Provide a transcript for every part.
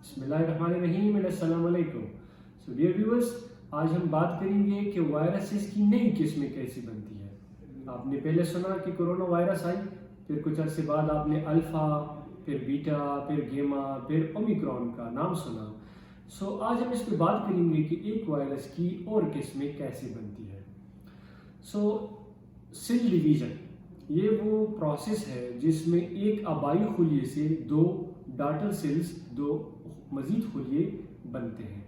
बिस्मिल्लाहिर्रहमानिर्रहीम, अस्सलाम वालेकुम। सो डियर व्यूअर्स, आज हम बात करेंगे कि वायरसेस की नई किस्में कैसी बनती है। आपने पहले सुना कि कोरोना वायरस आई, फिर कुछ अरसे बाद आपने अल्फ़ा, फिर बीटा, फिर गेमा, फिर ओमिक्रॉन का नाम सुना। सो आज हम इस पर बात करेंगे कि एक वायरस की और किस्में कैसे बनती है। सो सेल डिवीज़न ये वो प्रोसेस है जिसमें एक आबाई खुलिये से दो डॉटर सेल्स, दो मज़ीद खुलिये बनते हैं।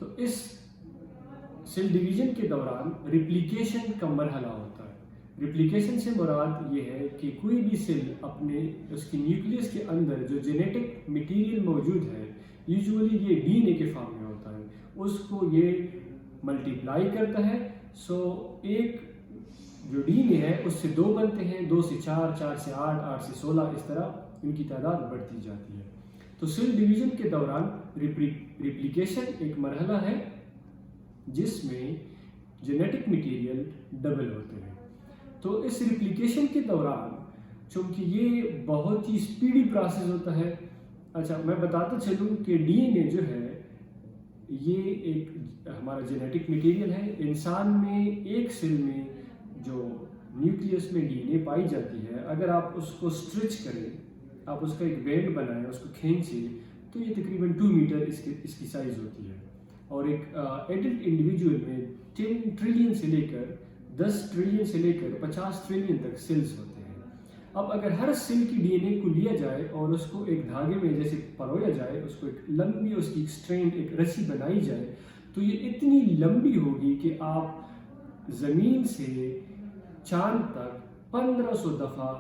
तो इस सेल डिवीज़न के दौरान रिप्लिकेशन का मरहला होता है। रिप्लिकेशन से मुराद ये है कि कोई भी सेल अपने उसकी न्यूक्लियस के अंदर जो जेनेटिक मटेरियल मौजूद है, यूजुअली ये डीएनए के फॉर्म में होता है, उसको ये मल्टीप्लाई करता है। सो एक जो डीएनए है उससे दो बनते हैं, 2 से 4, 4 से 8, 8 से 16, इस तरह इनकी तादाद बढ़ती जाती है। तो सेल डिवीज़न के दौरान रिप्लिकेशन एक मरहला है जिसमें जेनेटिक मटेरियल डबल होते हैं। तो इस रिप्लिकेशन के दौरान चूँकि ये बहुत ही स्पीडी प्रोसेस होता है। अच्छा, मैं बताता चलूँ कि डीएनए जो है ये एक हमारा जेनेटिक मटेरियल है। इंसान में एक सेल में जो न्यूक्लियस में डीएनए पाई जाती है, अगर आप उसको स्ट्रेच करें, आप उसका एक बैंड बनाएं, उसको खींचें, तो ये तकरीबन 2 मीटर इसकी साइज़ होती है। और एक एडल्ट इंडिविजुअल में 10 ट्रिलियन से लेकर 10 ट्रिलियन से लेकर 50 ट्रिलियन तक सेल्स होते हैं। अब अगर हर सेल की डीएनए को लिया जाए और उसको एक धागे में जैसे परोया जाए, उसको एक लंबी उसकी स्ट्रैंड, एक रस्सी बनाई जाए, तो ये इतनी लंबी होगी कि आप ज़मीन से चांद तक 1500 दफ़ा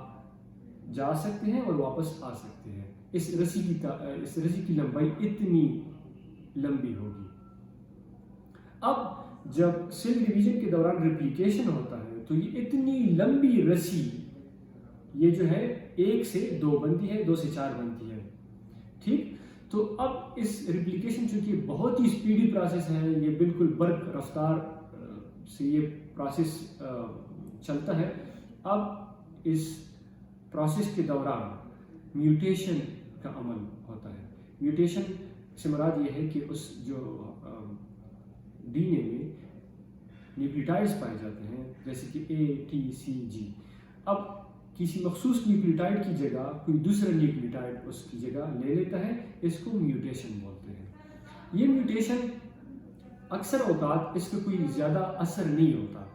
जा सकते हैं और वापस आ सकते हैं। इस रस्सी की लंबाई इतनी लंबी होगी। अब जब सेल डिवीज़न के दौरान रिप्लिकेशन होता है तो ये इतनी लंबी रस्सी ये जो है 1 से 2 बनती है, 2 से 4 बनती है। ठीक, तो अब इस रिप्लिकेशन चूँकि बहुत ही स्पीडी प्रोसेस है, ये बिल्कुल बर्क रफ्तार से ये प्रोसेस चलता है। अब इस प्रोसेस के दौरान म्यूटेशन का अमल होता है। म्यूटेशन से मुराद ये है कि उस जो डीएनए में न्यूक्लियोटाइड्स पाए जाते हैं, जैसे कि A, T, C, G, अब किसी मखसूस न्यूक्लियोटाइड की जगह कोई दूसरा न्यूक्लियोटाइड उसकी जगह ले लेता है, इसको म्यूटेशन बोलते हैं। ये म्यूटेशन अक्सर औकात इस पर कोई ज़्यादा असर नहीं होता।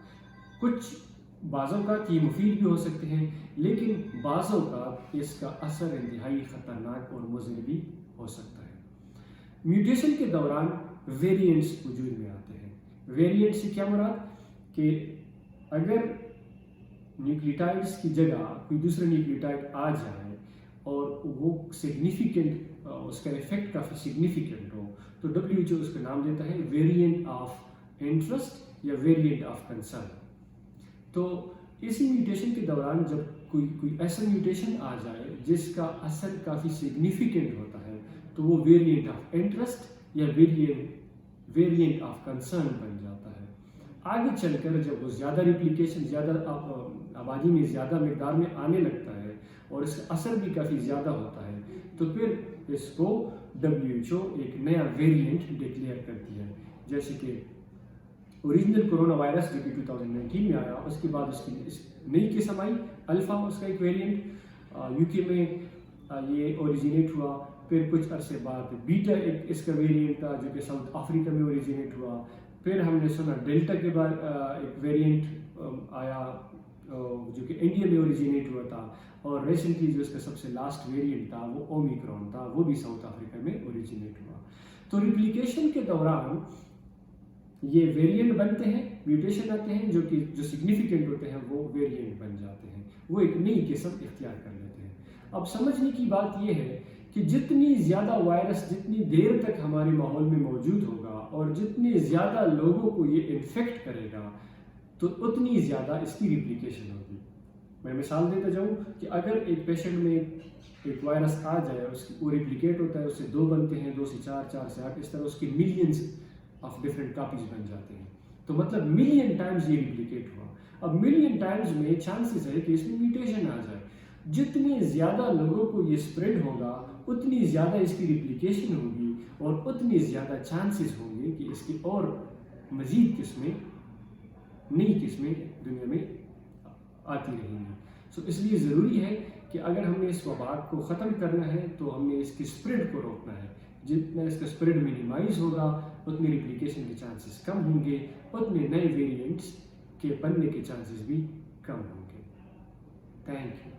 कुछ बाज़ औक़ात ये मुफीद भी हो सकते हैं, लेकिन बाज़ औक़ात इसका असर इंतहाई ख़तरनाक और मुज़र भी हो सकता है। म्यूटेशन के दौरान वेरिएंट्स वजूद में आते हैं। वेरिएंट से क्या मुराद कि अगर न्यूक्लियोटाइड्स की जगह कोई दूसरा न्यूक्लियोटाइड आ जाए और वो सिग्निफिकेंट, उसका इफेक्ट काफ़ी सिग्निफिकेंट हो, तो WHO उसका नाम देता है वेरिएंट ऑफ इंटरेस्ट या वेरिएंट ऑफ कंसर्न। तो इसी म्यूटेशन के दौरान जब कोई ऐसा म्यूटेशन आ जाए जिसका असर काफ़ी सिग्निफिकेंट होता है, तो वो वेरिएंट ऑफ इंटरेस्ट या वेरिएंट ऑफ कंसर्न बन जाता है। आगे चलकर जब वो ज़्यादा रिप्लिकेशन, ज़्यादा आबादी में ज़्यादा मिकदार में आने लगता है और इसका असर भी काफ़ी ज़्यादा होता है, तो फिर इसको WHO एक नया वेरिएंट डिक्लेयर करती है। जैसे कि ओरिजिनल कोरोना वायरस जो कि 2019 में आया, उसके बाद उसकी नई किस्म आई अल्फ़ा, उसका एक वेरिएंट UK में ये ओरिजिनेट हुआ। फिर कुछ अरसे बाद बीटा एक इसका वेरिएंट था जो कि साउथ अफ्रीका में ओरिजिनेट हुआ। फिर हमने सुना डेल्टा के बाद एक वेरिएंट आया जो कि इंडिया में ओरिजिनेट हुआ था। और रिसेंटली जो इसका सबसे लास्ट वेरिएंट था वो ओमिक्रॉन था, वो भी साउथ अफ्रीका में ओरिजिनेट हुआ। तो रिप्लिकेशन के दौरान ये वेरिएंट बनते हैं, म्यूटेशन आते हैं, जो सिग्निफिकेंट होते हैं वो वेरिएंट बन जाते हैं, वो एक नई किस्म इख्तियार कर लेते हैं। अब समझने की बात यह है कि जितनी ज़्यादा वायरस जितनी देर तक हमारे माहौल में मौजूद होगा और जितने ज़्यादा लोगों को ये इन्फेक्ट करेगा, तो उतनी ज़्यादा इसकी रिप्लिकेशन होगी। मैं मिसाल देता जाऊँ कि अगर एक पेशेंट में एक वायरस आ जाए, वो रिप्लिकेट होता है, उससे 2 बनते हैं, 2 से 4, 4 से 8, इस तरह उसके मिलियंस ऑफ डिफरेंट कॉपीज बन जाते हैं। तो मतलब मिलियन टाइम्स ये रिप्लिकेट हुआ। अब मिलियन टाइम्स में चांसेस है कि इसमें म्यूटेशन आ जाए। जितने ज़्यादा लोगों को ये स्प्रेड होगा اتنی زیادہ اس کی ریپلیکیشن ہوگی اور اتنی زیادہ چانسز ہوں گے کہ اس کی اور مزید قسمیں، نئی قسمیں دنیا میں آتی رہیں گی. سو اس لیے ضروری ہے کہ اگر ہم نے اس وبا کو ختم کرنا ہے تو ہم نے اس کی اسپریڈ کو روکنا ہے. جتنا اس کا اسپریڈ منیمائز ہوگا اتنی ریپلیکیشن کے چانسز کم ہوں گے، اتنے نئے ویریئنٹس کے بننے کے چانسز بھی کم ہوں گے. Thank you.